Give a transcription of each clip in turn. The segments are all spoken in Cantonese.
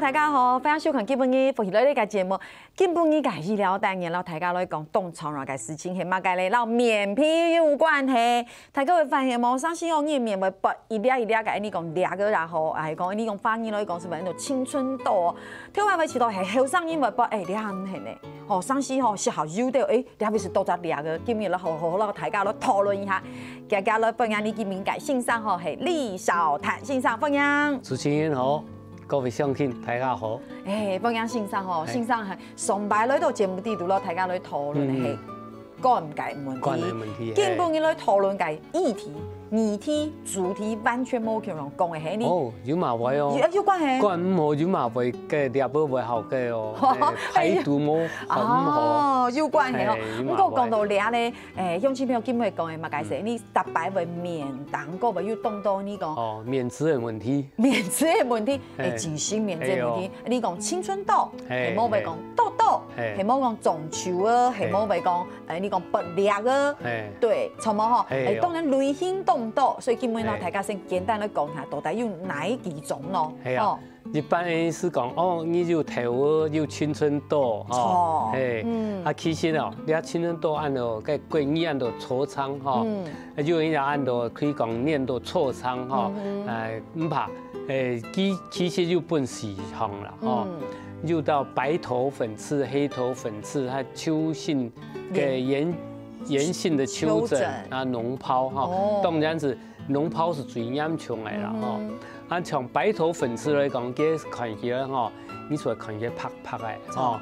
大家好，欢迎收看今晡日福喜来呢个节目。今晡日介绍了单元，老大家来讲动潮那个事情，係乜嘅咧？老面皮有關係。大家會發現冇，上次我呢面會拔一粒一粒嘅，你講兩個然後係講你講方言來講，是咪喺度青春痘？聽話會知道係後生人會拔誒兩係呢？哦，上次哦是好有的誒，兩邊是多咗兩個，今日咧好大家來討論一下。大家來分享你嘅敏感先生吼係李小潭先生分享。主持人好。各位鄉親，大家好。分享先生吼，先生係上擺嚟到節目地度咯，大家來討論係乾唔解問題，基本嘅來討論嘅議題、主題完全冇可能講嘅係你。哦，有嘛會哦。有關係。乾唔好有嘛會嘅，第二步會好嘅哦。態度冇好唔好。哦，有關係哦。不過講到倆咧，鄉親朋友今日講嘅乜解釋？你特別會面當個會要動到呢個。哦，面子嘅問題。面子嘅問題，自信面子嘅問題。你講青春痘，係冇會講痘痘，係冇講腫瘤啊，係冇會講你講拔裂啊。對，錯冇嗬。當然類型動痘，所以基本上大家先簡單嚟講下，到底有哪幾種咯？係啊，一般人是講哦，你有頭有青春痘，哦，係，其實哦，你啊青春痘按到個過年按到痤瘡嗬，有人按到可以講念到痤瘡嗬，唔怕，其實有本事項啦，嗬，有到白頭粉刺、黑頭粉刺，它丘性嘅炎性的丘疹啊，膿疱哈，當然是膿疱是最嚴重的啦哈。啊，從白頭粉刺來講，佢看起來哈，你所看起來啪啪的哈，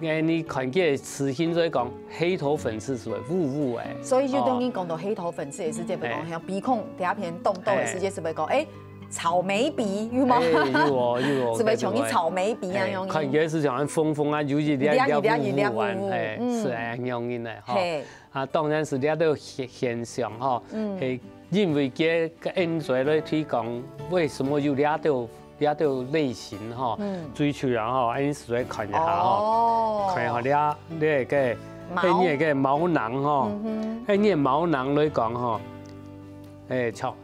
你看起來雌性來講，黑頭粉刺是會烏的。所以就當你講到黑頭粉刺嘅時節，咪講像鼻孔第一片動痘嘅時節，是咪講草莓鼻有冇？有，是咪像你草莓鼻一樣？看起來是像風風啊，有一點烏完，是咁樣的哈。啊，當然是呢個現象哈，係因為嘅研究來推廣，為什麼有呢個類型哈？追求人哈，因此來看一下哈，看一下呢個毛囊哈，呢個毛囊來講哈，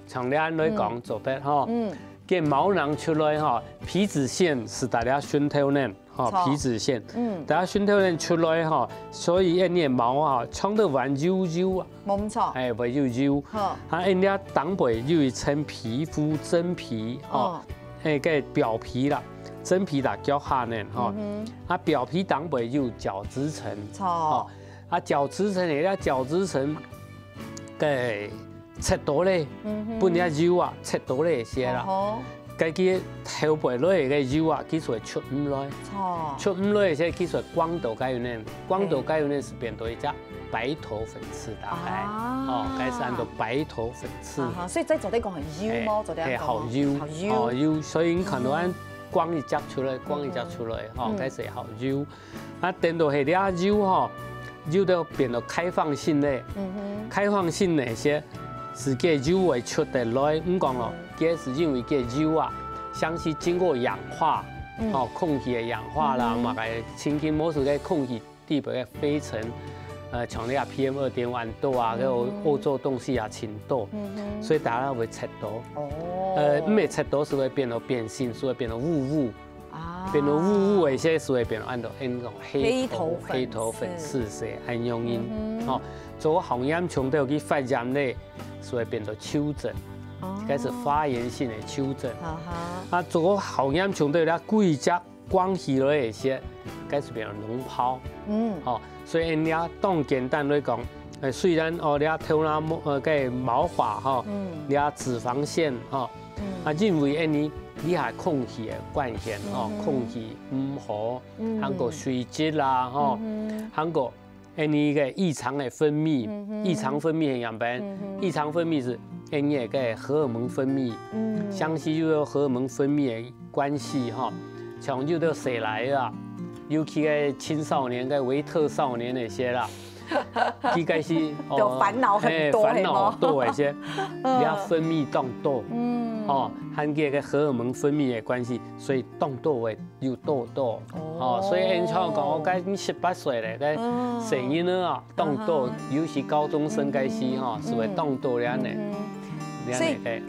從呢來講做得哈，嘅毛囊出來哈，皮脂腺是大家滲透呢。皮脂腺，大家滲透呢出來哈，所以呢毛啊，長得還柔柔啊，冇錯，會柔柔，啊，呢當背又一層皮膚真皮，個表皮啦，真皮啦腳下呢，啊表皮當背又角質層，錯，啊角質層呢，角質層嘅切到咧，本來柔啊，切到咧些啦。cái kia theo bởi lối cái dư à kỹ thuật chụp lối sẽ kỹ thuật quang độ cái này是變到一隻白頭粉刺大概，cái是按照白頭粉刺，所以即係做啲講係腰麼，做啲係好腰，所以你看到按光一隻出來，cái是好腰，啊等到係啲腰哈，腰都變到開放性咧，開放性那些。是個肉會出得來，唔講咯，佢是因為個肉啊，像是經過氧化，空氣的氧化啦，嘛個清潔模式個空氣地表個飛塵，像啲PM2.5度啊，嗰個歐洲東西啊清多，所以大家會切到，唔係切到是會變到變性，是會變到霧，變到霧嘅些是會變到按到那種黑頭粉刺是很容易，做紅炎蟲都有去發炎咧。所以變到丘疹，該是發炎性的丘疹。啊，做紅炎蟲對啦，貴隻關係落一些，該是變到膿疱。所以你啊，當簡單來講，雖然你啊頭腦個毛髮哈，你啊脂肪腺哈，啊因為你係空氣嘅關係空氣唔好，韓國水質啦韓國。你個異常的分泌，異常分泌很簡單，異常分泌是你個荷爾蒙分泌，相似又有荷爾蒙分泌的關係哈，像有到誰來啊，尤其個青少年、個維特少年那些啦，应该是就烦恼很多，烦恼多一些，俩分泌动痘，和这个荷尔蒙分泌的关系，所以动痘会有痘痘，所以人像讲，我该你18岁咧，该成囡仔啊，动痘，尤其高中生该是是会动痘了呢。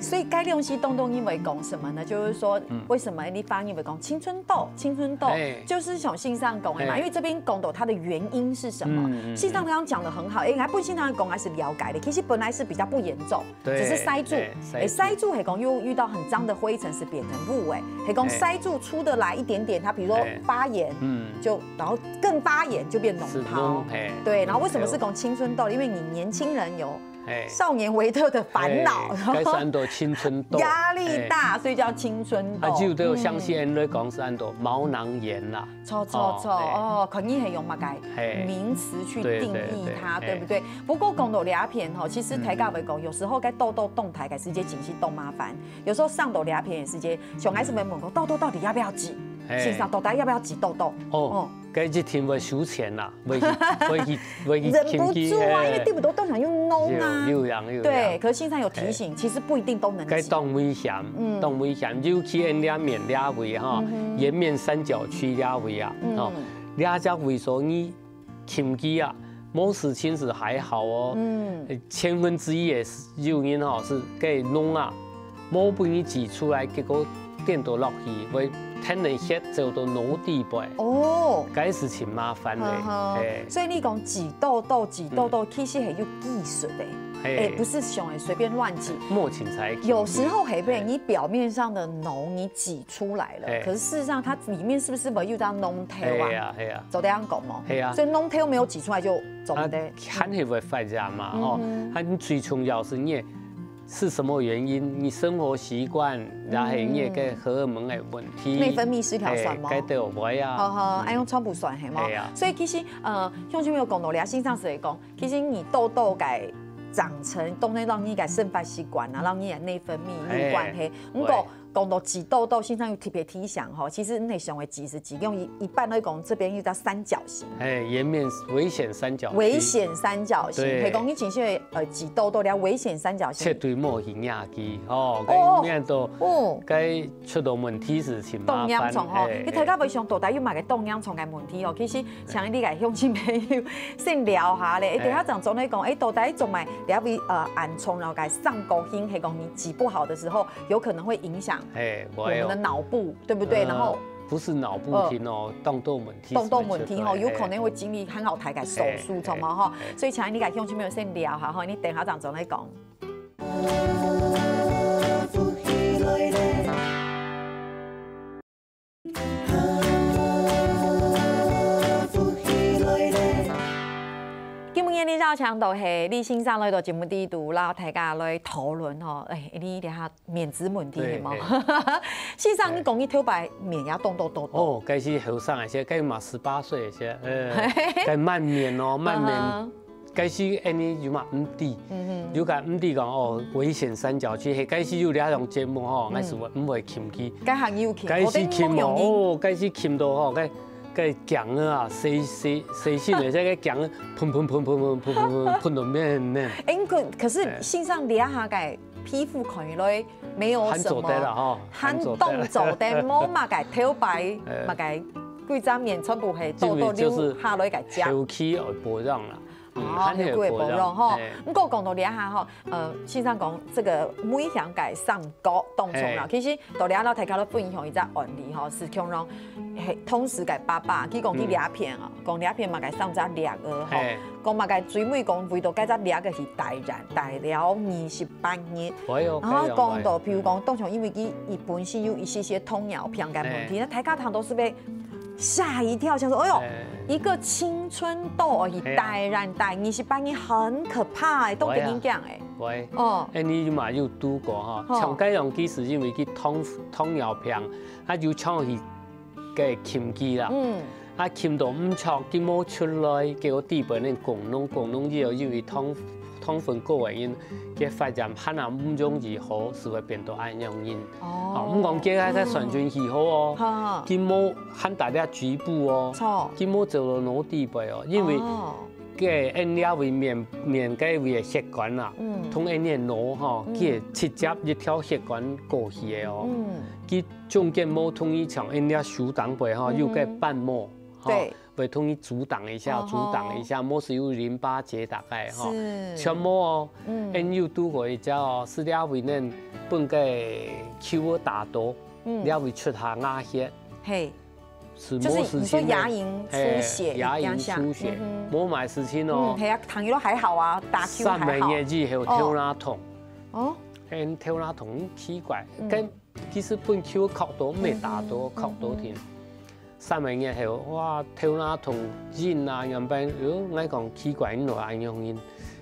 所以该用西动动因为讲什么呢？就是说，为什么你发音会讲青春痘？青春痘就是从性上讲的嘛，因为这边讲到它的原因是什么？性上刚刚讲的很好，还不性上讲还是了解的，其实本来是比较不严重，只是塞住，塞住还讲又遇到很脏的灰尘是扁藤部还讲塞住出得来一点点，它比如说发炎，就然后更发炎就变脓疱，对，然后为什么是讲青春痘？因为你年轻人有。少年维特的烦恼，该是按照青春痘，压力大，所以叫青春痘。就都相信人类讲是按照毛囊炎啦。错可以是用嘛个名词去定义它，对不对？不过讲到俩片其实台家会讲，有时候该痘痘动台，该直接紧是动麻烦。有时候上痘俩片也是接，小孩子们问过痘痘到底要不要挤？线上痘痘要不要挤痘痘？该一天会收钱啦，会忍不住啊，因为对不都想用弄啊。有对，可是线上有提醒，其实不一定都能挤。该当危险，当危险，尤其人俩面俩位颜面三角区俩位啊，俩只位所你轻挤啊，某时其实还好1/1000的诱因是该弄啊，某不你挤出来，结果电到落去会。天然血走到脑地背该事情麻烦嘞。所以你讲挤痘痘，其实是有技术的，不是想随便乱挤。莫请才。有时候被你表面上的脓你挤出来了，可是事实上它里面是不是没有到脓头啊？走这样讲哦。所以脓头没有挤出来就走的。还是会发炎嘛？你最重要是你。是什么原因？你生活习惯，然后你也个荷尔蒙的问题，内分泌失调算吗？该都有会啊。爱用川普算系吗？所以其实像前面有讲到，俩性上是会讲，其实你痘痘该长成，当然让你个生发习惯啊，让你的内分泌有关系。不过讲到挤痘痘，线上有特别提醒其实你想的挤是挤用一半来讲，这边遇到三角形。颜面危险三角形。危险三角形，系讲你情绪挤痘痘了危险三角形。切对模型亚机面都该出到问题是挺麻烦。冻氧虫你睇到袂上到底要买个冻氧虫嘅问题其实像你个乡亲朋友先聊下咧，等下讲总来讲，到底做埋了为暗虫，然后该上高音，系讲你挤不好的时候，有可能会影响。我们的脑部，对不对？然后不是脑部听动痘问题，有可能会经历很好抬改手术，懂吗？所以请你个乡亲朋友先聊下你等下张总来讲。你要强度係你先生來到節目啲度啦，大家來討論你哋下面子問題係冇？先生你講你頭擺面也凍到多。該是後生一些，該嘛18歲一些，該慢面慢面，該是你就嘛唔知，有個唔知講危險三角區，該是有兩種節目還是唔會欠起。該行要欠，該是欠該是欠到該強啊，細細的這個強，噴到面。可是線上臉下個皮膚看起來沒有什麼，很動作的，冇嘛個頭擺，嘛個幾張面全部係痘痘瘤下來個膠。後期會保養啦。你會保養不過講到臉下先生講這個每項個上高凍蟲啦，其實到臉到睇到分享一個案例是強讓同時個爸爸佢講啲臉片講臉片嘛個上隻臉講嘛個最尾講為到嗰隻臉個係大了28日，然後講到譬如講凍蟲因為佢本身有一些糖尿病嘅問題，那大家堂都是被嚇一跳，想說哎呦，一個青春痘而帶染28日很可怕都跟你講喂，你嘛有拄過像這樣其實因為佢糖尿病，就搶去嘅鉗機啦，鉗到唔錯，佢冇出來，結果底部咧共弄之後因為糖分過原因，佢發展可能唔容易好，是會變到暗樣因。唔講佢喺個完全係好佢冇很大啲局部佢冇做到腦底部因為个因了为面个为血管啦，通因个脑吼，佢直接一条血管过去的哦。佢中间冇通伊像因了手挡背吼，有个瓣膜，对，会通伊阻挡一下，冇是有淋巴结大概吼，全冇哦。因有拄过一只哦，是了为恁本个手打多，了为出下牙血。嘿。就是你说牙龈出血，牙龈出血，冇买事情哦。系啊，糖都还好啊，打 Q 还好。3个月后跳哪痛？哦，跳哪痛奇怪，跟其实本 Q 靠多没打多，靠多天。3个月后哇，跳哪痛筋啊，样病，我讲奇怪，你来用因，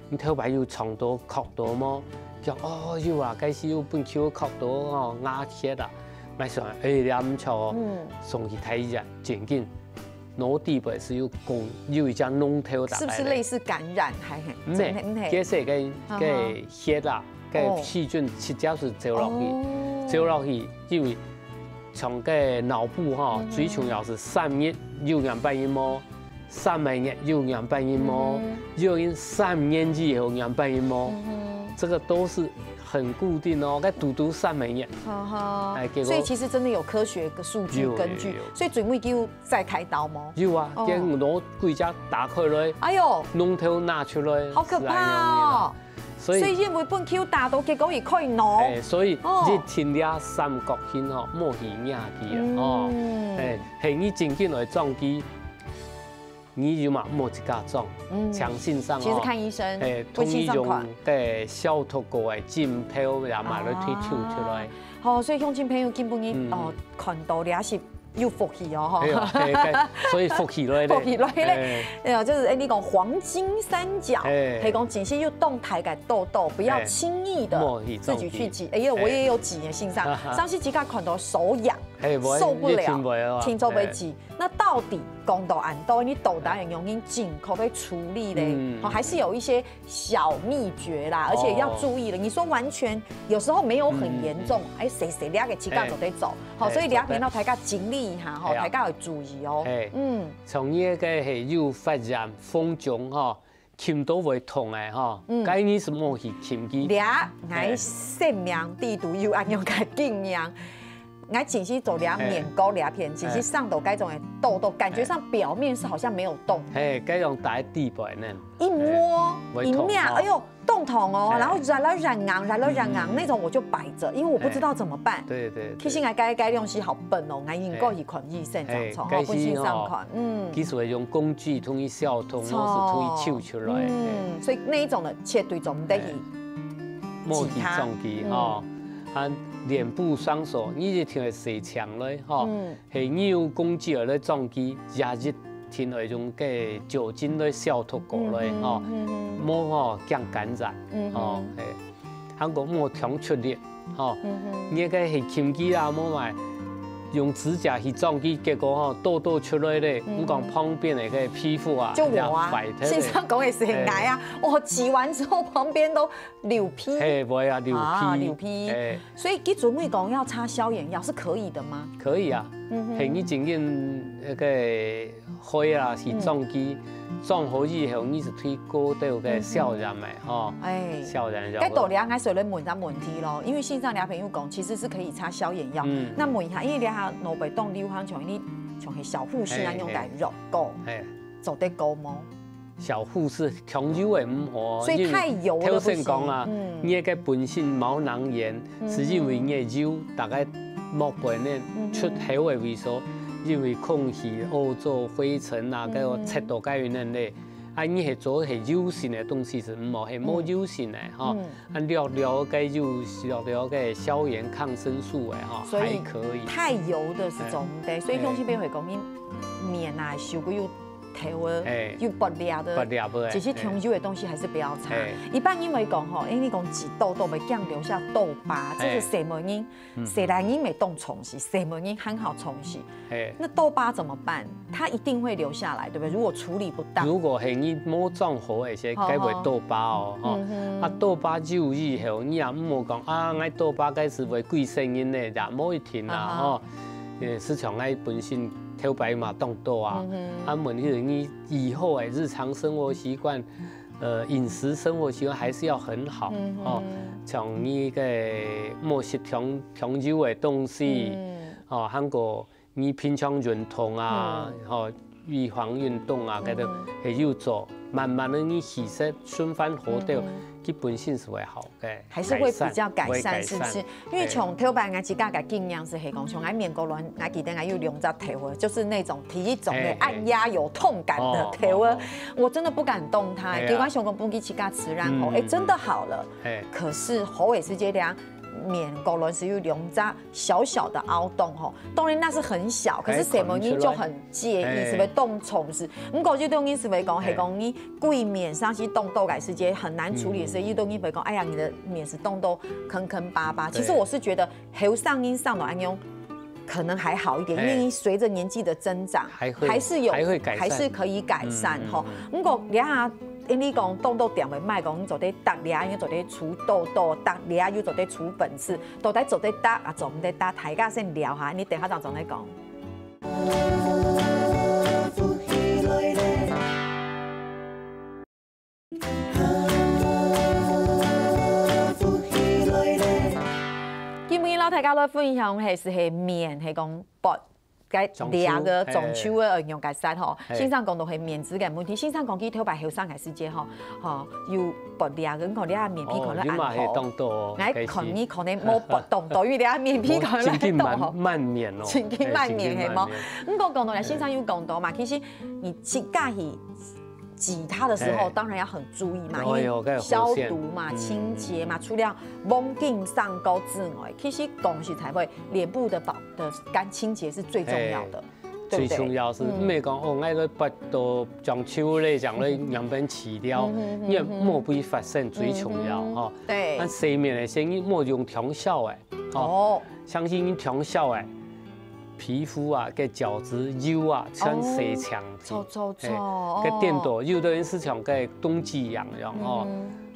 你跳白又长多靠多么？讲哦，又话开始有本 Q 靠多哦，牙血啦。买上了唔错哦，送去睇一下，渐紧脑地部是有一只脓头打。是不是类似感染？还唔系，其实个血啦，个细菌直接是走落去，因为从个脑部哈，最重要是3日有200毛，3个月有200毛，有因3年之后200毛，这个都是。很固定哦，该读3个月，所以其实真的有科学的数据根据，所以最尾就再开刀吗？有啊，跟攞几只打开来，哎呦，脓头拿出来，好可怕哦！所以因为本 Q 打到结果也可以攞，所以你听了三角形哦，莫去压机啊，哦，系你真紧来撞击。你就嘛莫一家撞，强性上其实看医生，通医用嘅消毒过嘅浸透，也买了推抽出来。好，所以乡亲朋友基本上哦，看到也是有福气哦，哈。所以福气咧，福气咧，就是你讲黄金三角，系讲仅是要动态嘅痘痘，不要轻易的自己去挤。哎，我也有挤的性上，上次几家看到手痒，受不了，听做不挤。那到底讲到按到你豆打人用紧口去处理嘞，还是有一些小秘诀啦，而且要注意了。你说完全有时候没有很严重，哎，谁俩个几家就得走，好，所以俩频道大家经历一下哈，大家要注意哦。从那个系有发炎风肿哈，筋都会痛的哈，该你什么去筋机？俩爱善良地图有安用个经验。我只是做俩面膏俩片，只是上头该种的痘痘，感觉上表面是好像没有动。嘿，该种打在地板呢。一摸一面，哎呦，动痛哦，然后染了染昂那种，我就摆着，因为我不知道怎么办。对。其实我该用是好笨哦，我应该一款医生这样从好不信上款。其实会用工具通去消通，或是通去抽出来。所以那一种的绝对就唔得去挤它。哦，脸部、双手，你就听会洗墙嘞，吼，系你有工具来撞击，也是听那种个酒精来消毒过嘞，吼，莫吼降感染，吼，嘿，韩国莫强出力，吼，你个系轻机啊，莫买。用指甲去撞击，结果吼痘痘出来咧，我讲旁边的个皮肤啊，就我啊，线上讲的是很癌啊，我挤完之后旁边都流皮，会啊，流皮，所以基准备讲要擦消炎药是可以的吗？可以啊，系你前面那个灰啊是撞击。撞好以后，你是推高到个消炎的吼，消炎药。该度俩还是来问咱问题咯，因为线上俩朋友讲，其实是可以擦消炎药。那问一下，因为俩脑被动流行像你像是小护士那用来热膏，做得高吗？小护士强油的唔好，所以太油了不行。讲啊，你个本身毛囊炎，是因为你的油大概毛背呢出血的位所。因为空气、污浊、灰尘啊，个湿度改变能力，啊，你系做系油性的东西是唔好，系冇油性的哈，啊，了个油，了个消炎抗生素的哈，还可以。太油的是总的，所以乡亲朋友会讲，你面啊受过有头啊，又拔裂的，其实长久的东西还是不要擦。一般因为讲吼，因为你讲挤痘痘会降留下痘疤，这是什么因？谁来因没动冲洗，什么因很好冲洗。那痘疤怎么办？它一定会留下来，对不对？如果处理不当，如果係你冇撞好嘅些，該會痘疤哦，啊痘疤久以後，你也唔好講啊，我痘疤該是會貴聲音咧，也冇一停啦，吼，是從我本身。头白嘛动多啊，问题是你以后日常生活习惯，饮食生活习惯还是要很好哦。像你个莫食调酒的东西，哦，韩国你平常运动啊，哦，预防运动啊，嗰度系要做，慢慢的你其实循环活掉。基本性是会好的，还是会比较改善，是不是？因为从头摆我自家嘅经验是系讲，从我面过轮，我记得我有两只头啊，就是那种体育种的按压有痛感的头啊，我真的不敢动它。结果想讲不给起家吃，然后真的好了。可是后尾是这样。面骨轮是有两只小小的凹洞吼，当然那是很小，可是什么你就很介意，是不是冻虫是？不过这东西是不是讲，系讲你贵面上去冻痘改时间很难处理，所以有东西不会讲，哎呀，你的面是冻痘坑坑巴巴。其实我是觉得后上阴上的安用可能还好一点，因为你随着年纪的增长，还是可以改善吼。不过你下。因你讲冻痘点会卖讲，你做得打俩，你做得除痘痘，打俩又做得除粉刺，到底做得打啊，做唔得打，大家先聊下，你等下仲来讲。今日老大家来分享係面，係講薄。两个中秋的用嘅使吼，线上讲到系面子嘅问题，线上讲起头摆后生嘅世界吼，有薄两个，讲你下面皮可能暗好，哎，可能冇薄冻到，因为你下面皮可能冻慢面哦，前期慢面系冇。咁讲到嚟线上有讲到嘛，其实你去介意。挤它的时候，当然要很注意嘛，因为消毒嘛、清洁嘛，除了蒙镜上钩之外，其实讲实才会脸部的干清洁是最重要的。最重要是唔系讲哦，爱个拔到中秋咧，将咧两边起掉，因为莫不发生最重要哈。对。但洗面的先莫用调效诶，哦，相信你调效诶。皮肤啊，个角质油啊，全洗强，个电动有的人是像个冬季痒痒哦，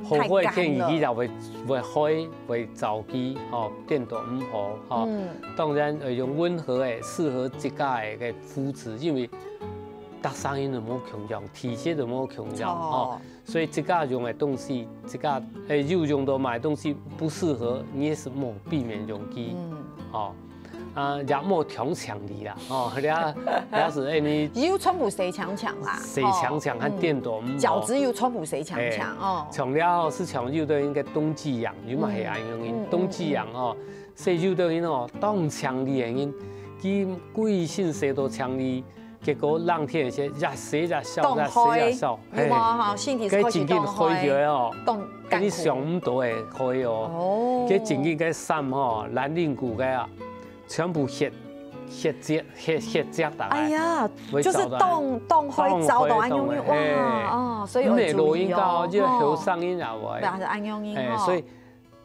后悔天已经就会开会着急哦，电动唔好哦。当然用温和的、适合自家的个肤质，因为搭声音就冇强调，体质就冇强调哦，所以自家用的东西，自家又用到买东西不适合，你也是莫避免用机哦。也莫强强力啦，哦，也是你又全部洗强啦，洗强和电动，角质又全部洗强哦。强了是强有的应该冬季痒，有嘛系安用因冬季痒哦，洗有的因哦当强力的因，佢故意性洗到强力，结果冷天一些日洗日烧，日洗日烧，有冇哈？身体开始冻开哦，跟你想唔到的开哦，佢整件个衫哦，蓝领骨个啊。全部血结的，哎呀，就是冻会找到安用哇哦，所以要注意哦。就后上瘾啊，喂，是安用哦。所以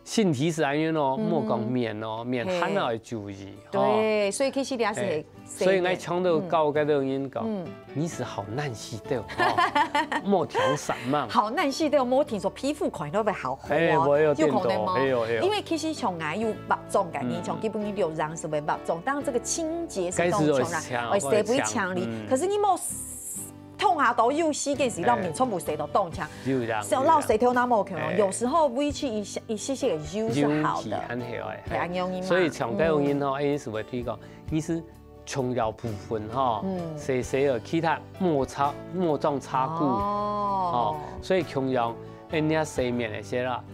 身体是安用哦，莫讲面哦，面很要注意。对，所以其实你也是。所以我唱到教嗰啲人讲，你是好难洗掉，莫调散嘛。好难洗掉，莫听说皮肤看都会好好啊，有可能吗？因为其实从癌有白肿概念，从基本上有让是会白肿，当然这个清洁是动从啦，会洗不会强力，可是你莫痛下到又洗嘅时，让面全部洗到冻强，像老洗头那么强，有时候微去一些些的油是好的，很安用。所以像这种人吼，一是会推广，你是。重要部分哈，洗了其他莫撞擦骨哦，所以同样人家洗面那些啦，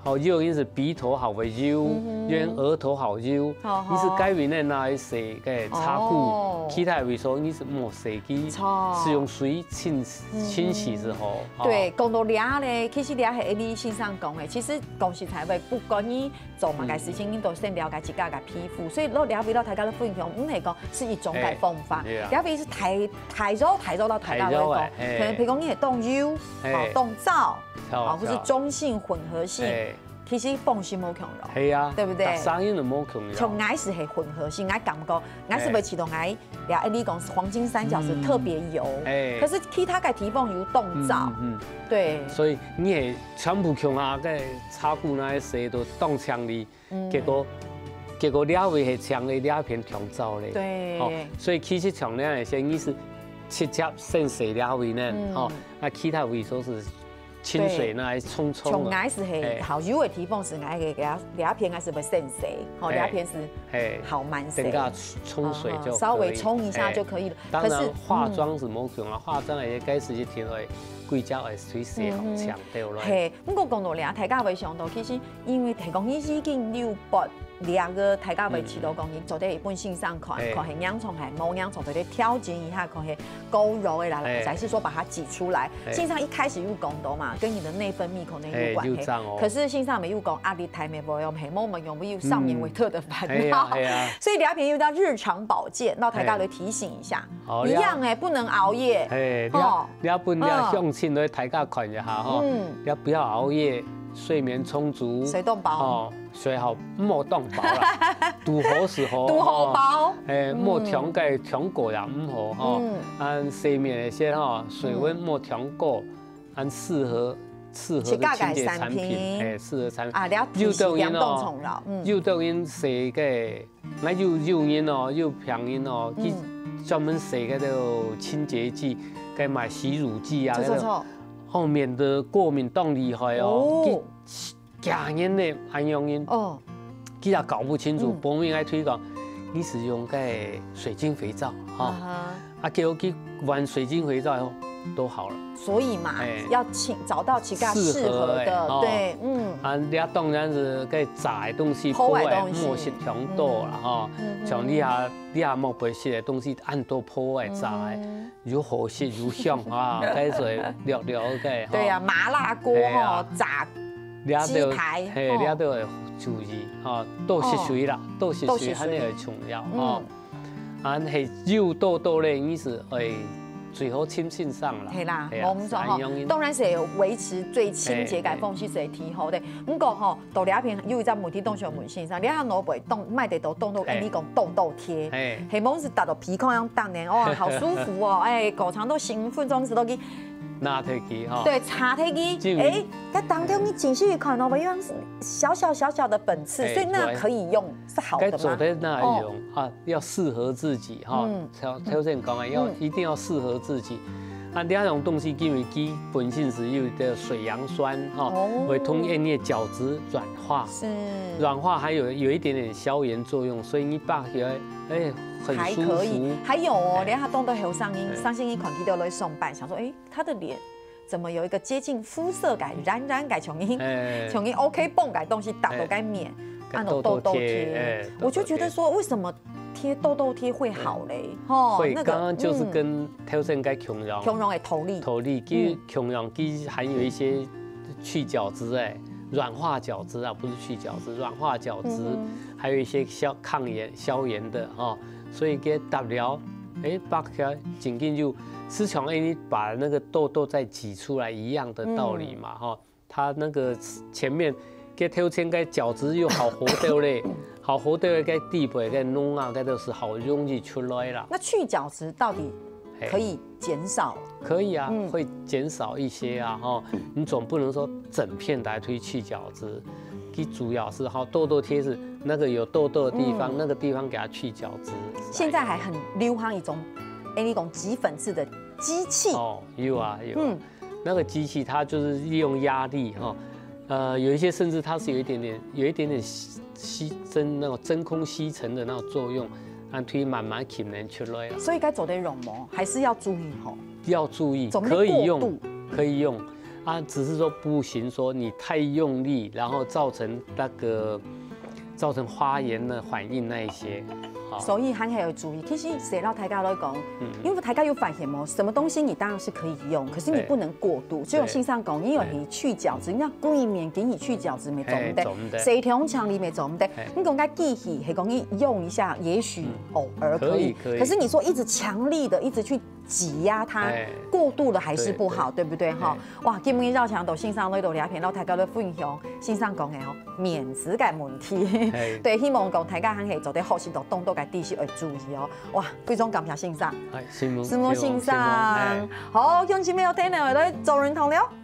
好有人是鼻头好为油，有人额头好油，你是改变的那一洗个擦骨，其他为说你是莫洗机，是用水清洗之后。对，讲到俩咧，其实俩系你先生讲的，其实讲实在话，不管你做乜嘅事情，你都先了解自家嘅皮肤，所以攞了解到大家嘅分享，唔係講是一種嘅方法，了解是提早到大家嚟講，可能譬如講你係凍油，凍皂。或是中性混合性，其实放心冇强了，系啊，对不对？生意就冇强了。像爱是系混合性，爱感觉爱是不启动爱，呀，你讲黄金三角是特别油，可是其他嘅提供油冻皂，对。所以你系全部强啊，个擦骨那些都冻强力，结果结果了位是呛的了片冲走咧。对。所以其实像那样些意思，直接先洗了位呢，那其他位说是清水拿来冲。从爱是嘿，好油的地方是爱给它两片还是不先洗，两片是好慢洗。等下冲水就稍微冲一下就可以了。当然化妆是冇用啊，化妆的该时就停落。贵州的水洗好强对咯。嘿，不过讲到俩，大家未想到，其实因为提供已经600两个大家未知道讲，伊做在一本线上看是养虫还冇养虫，在咧挑拣一下，看是够柔的啦，还是说把它挤出来？线上一开始有讲到嘛，跟你的内分泌可能有关系。可是线上没有讲压力太没不用，黑毛们有没有上面维特的烦恼？所以两片又叫日常保健，那大家来提醒一下，一样不能熬夜。你要不要向亲来大家看一下哈？要不要熬夜？睡眠充足，水冻饱睡好莫冻饱啦，拄好时候，拄好饱，莫强过强过也唔好按睡眠那些水温莫强过，按适合的清洁产品，适合产品。啊，了提示凉冻虫了，有抖音洗个，那有人有平人去专门洗个都清洁剂，该买洗乳剂啊，免得过敏冻厉害假人的安用人其实搞不清楚，博明爱推广，你使用个水晶肥皂结果去玩水晶肥皂以后都好了。所以嘛，要找到其他适合的，对，你当然是个炸的东西，破坏莫食强多啦像你下莫不食的东西，按多破坏炸的，如好食如香该是聊个。对呀，麻辣锅炸鸡排，你都要注意多食水啦，多食水很重要系肉多咧，意思最好清线上啦。系啦，我们说当然是维持最清洁感缝隙是提好的。不过豆两片有一张媒体动上门线上，你看萝卜卖得到冻豆，你讲冻豆贴，黑毛是打到皮孔样当年哇，好舒服哦，狗肠都10分钟时都给。拿提机对，茶提机，在当中你仔细看到，因为小的本刺，所以那可以用，是好的吗？该做的那用要适合自己挑选讲一定要适合自己。两种东西因为基本性是有的水杨酸会通过你的角质软化，软化还有一点点消炎作用，所以你拔起来很舒服。还可以，还有连他动都很有上心一款机都来送办，想说他的脸怎么有一个接近肤色感、染感从因 OK 泵改东西打都该免，按痘痘贴，我就觉得说为什么？贴痘痘贴会好嘞，会，刚刚就是跟挑选该强溶的头力，其强溶其含有一些去角质软化角质不是去角质，软化角质，还有一些抗炎消炎的所以给打了，拔起来紧紧就是像你把那个痘痘再挤出来一样的道理嘛它那个前面给挑选该角质又好活掉嘞。好活的个地板个弄个都是好容易出来啦。那去角质到底可以减少？可以会减少一些你总不能说整片来推去角质，其主要是痘痘贴是那个有痘痘的地方，那个地方给它去角质。现在还很流行一种那种挤粉刺的机器有那个机器它就是利用压力有一些甚至它是有一点点那种真空吸尘的那种作用，让推慢慢吸能出来了。所以该走的绒毛还是要注意要注意，可以用只是说不行，说你太用力，然后造成花炎的反应那一些。所以还要注意，其实谁让大家来讲，因为大家有发现什么东西你当然是可以用，可是你不能过度。就有线上讲，你有你去角质，你要故意免给你去角质没做唔得，谁条强力没做唔得。你讲该记起，是讲你用一下，也许偶尔可以。可是你说一直强力的一直去挤压它，过度了还是不好，对不对哇，今日绕墙到线上都两片，然后大家都分享线上讲的面子嘅问题。对，希望讲大家还是做啲好事都动作嘅。地区要注意哇，非常感谢先生，是先生，好，用前面有听到来做人同了。